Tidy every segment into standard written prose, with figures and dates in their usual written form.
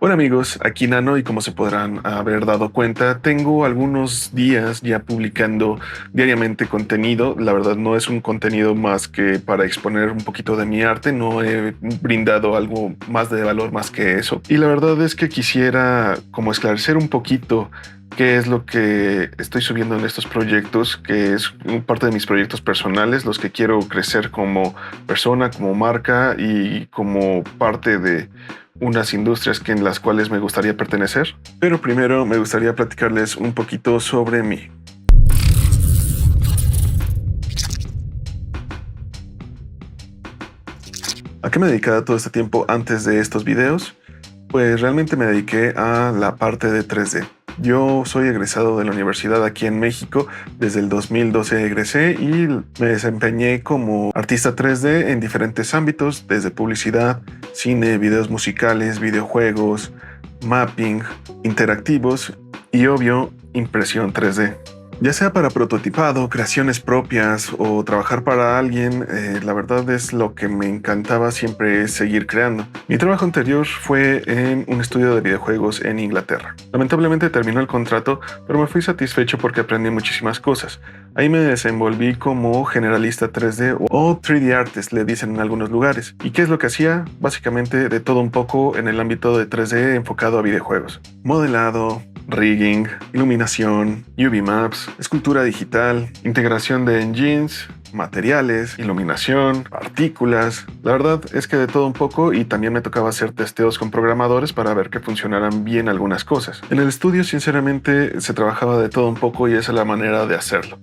Hola amigos, aquí Nano y como se podrán haber dado cuenta, tengo algunos días ya publicando diariamente contenido. La verdad no es un contenido más que para exponer un poquito de mi arte, no he brindado algo más de valor más que eso. Y la verdad es que quisiera como esclarecer un poquito qué es lo que estoy subiendo en estos proyectos, que es parte de mis proyectos personales, los que quiero crecer como persona, como marca y como parte de unas industrias en las cuales me gustaría pertenecer. Pero primero me gustaría platicarles un poquito sobre mí. ¿A qué me dedicaba todo este tiempo antes de estos videos? Pues realmente me dediqué a la parte de 3D. Yo soy egresado de la universidad aquí en México, desde el 2012 egresé y me desempeñé como artista 3D en diferentes ámbitos, desde publicidad, cine, videos musicales, videojuegos, mapping, interactivos y obvio, impresión 3D. Ya sea para prototipado, creaciones propias o trabajar para alguien, la verdad es lo que me encantaba siempre es seguir creando. Mi trabajo anterior fue en un estudio de videojuegos en Inglaterra. Lamentablemente terminó el contrato, pero me fui satisfecho porque aprendí muchísimas cosas. Ahí me desenvolví como generalista 3D o 3D artist, le dicen en algunos lugares. ¿Y qué es lo que hacía? Básicamente de todo un poco en el ámbito de 3D enfocado a videojuegos. Modelado, rigging, iluminación, UV maps, escultura digital, integración de engines, materiales, iluminación, partículas. La verdad es que de todo un poco y también me tocaba hacer testeos con programadores para ver que funcionaran bien algunas cosas. En el estudio sinceramente se trabajaba de todo un poco y esa es la manera de hacerlo.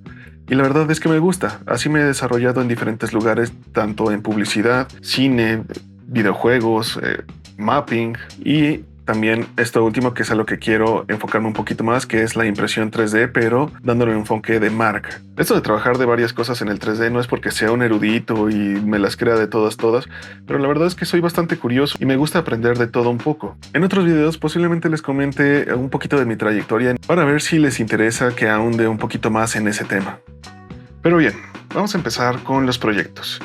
Y la verdad es que me gusta. Así me he desarrollado en diferentes lugares, tanto en publicidad, cine, videojuegos, mapping y también esto último, que es a lo que quiero enfocarme un poquito más, que es la impresión 3D, pero dándole un enfoque de marca. Esto de trabajar de varias cosas en el 3D no es porque sea un erudito y me las crea de todas, pero la verdad es que soy bastante curioso y me gusta aprender de todo un poco. En otros videos posiblemente les comente un poquito de mi trayectoria para ver si les interesa que ahonde un poquito más en ese tema. Pero bien, vamos a empezar con los proyectos.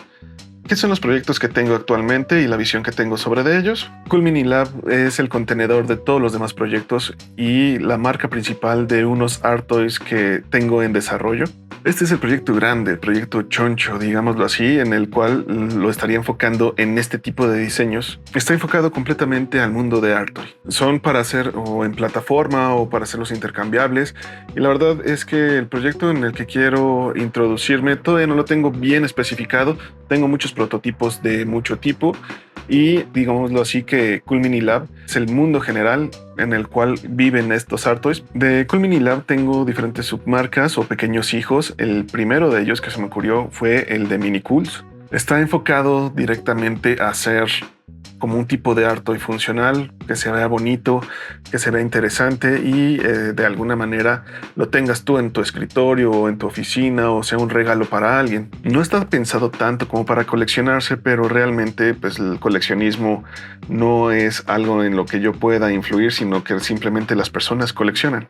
¿Qué son los proyectos que tengo actualmente y la visión que tengo sobre de ellos? Cool Mini Lab es el contenedor de todos los demás proyectos y la marca principal de unos art toys que tengo en desarrollo. Este es el proyecto grande, el proyecto choncho, digámoslo así, en el cual lo estaría enfocando en este tipo de diseños. Está enfocado completamente al mundo de art toy. Son para hacer o en plataforma o para hacerlos intercambiables. Y la verdad es que el proyecto en el que quiero introducirme todavía no lo tengo bien especificado. Tengo muchos prototipos de mucho tipo y digámoslo así que Cool Mini Lab es el mundo general en el cual viven estos art toys. De Cool Mini Lab tengo diferentes submarcas o pequeños hijos. El primero de ellos que se me ocurrió fue el de Mini Cools. Está enfocado directamente a hacer como un tipo de art toy funcional, que se vea bonito, que se vea interesante y de alguna manera lo tengas tú en tu escritorio o en tu oficina o sea un regalo para alguien. No está pensado tanto como para coleccionarse, pero realmente pues el coleccionismo no es algo en lo que yo pueda influir, sino que simplemente las personas coleccionan.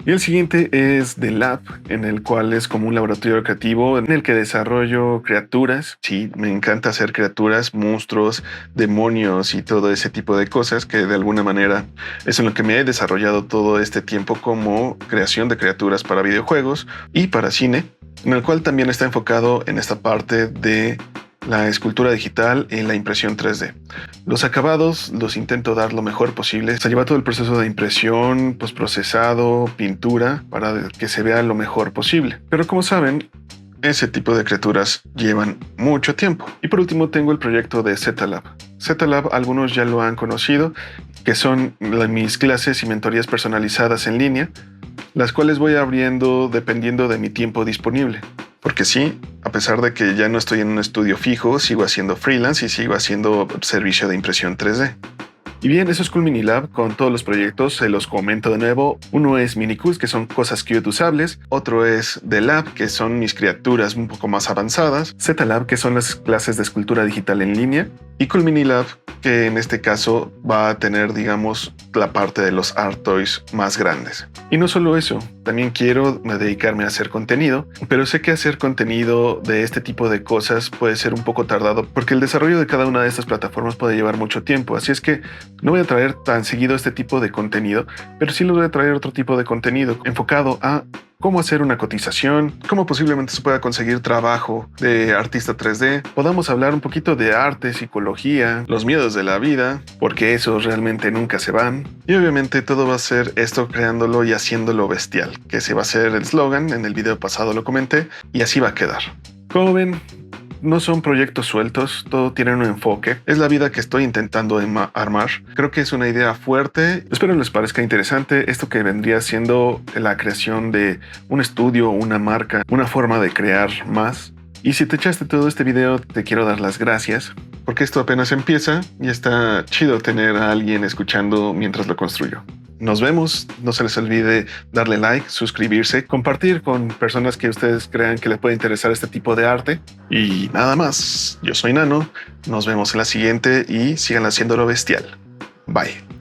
Y el siguiente es The Lab, en el cual es como un laboratorio creativo en el que desarrollo criaturas. Sí, me encanta hacer criaturas, monstruos, demonios y todo ese tipo de cosas que de alguna manera es en lo que me he desarrollado todo este tiempo como creación de criaturas para videojuegos y para cine, en el cual también está enfocado en esta parte de la escultura digital y la impresión 3D. Los acabados los intento dar lo mejor posible. Se lleva todo el proceso de impresión, postprocesado, pintura, para que se vea lo mejor posible. Pero como saben, ese tipo de criaturas llevan mucho tiempo. Y por último tengo el proyecto de Z-Lab. Z-Lab algunos ya lo han conocido, que son mis clases y mentorías personalizadas en línea, las cuales voy abriendo dependiendo de mi tiempo disponible. Porque sí, a pesar de que ya no estoy en un estudio fijo, sigo haciendo freelance y sigo haciendo servicio de impresión 3D. Y bien, eso es Cool Mini Lab con todos los proyectos, se los comento de nuevo. Uno es Mini Cools, que son cosas cute usables. Otro es The Lab, que son mis criaturas un poco más avanzadas. Z Lab, que son las clases de escultura digital en línea. Y Cool Mini Lab, que en este caso va a tener, digamos, la parte de los art toys más grandes. Y no solo eso, también quiero dedicarme a hacer contenido, pero sé que hacer contenido de este tipo de cosas puede ser un poco tardado porque el desarrollo de cada una de estas plataformas puede llevar mucho tiempo, así es que No voy a traer tan seguido este tipo de contenido, pero sí les voy a traer otro tipo de contenido enfocado a cómo hacer una cotización, cómo posiblemente se pueda conseguir trabajo de artista 3D. Podamos hablar un poquito de arte, psicología, los miedos de la vida, porque esos realmente nunca se van. Y obviamente todo va a ser esto creándolo y haciéndolo bestial, que ese va a ser el eslogan. En el video pasado lo comenté y así va a quedar. Como ven, no son proyectos sueltos, todo tiene un enfoque. Es la vida que estoy intentando armar. Creo que es una idea fuerte. Espero les parezca interesante esto que vendría siendo la creación de un estudio, una marca, una forma de crear más. Y si te echaste todo este video, te quiero dar las gracias, porque esto apenas empieza y está chido tener a alguien escuchando mientras lo construyo. Nos vemos, no se les olvide darle like, suscribirse, compartir con personas que ustedes crean que les puede interesar este tipo de arte. Y nada más, yo soy Nano, nos vemos en la siguiente y sigan haciéndolo bestial. Bye.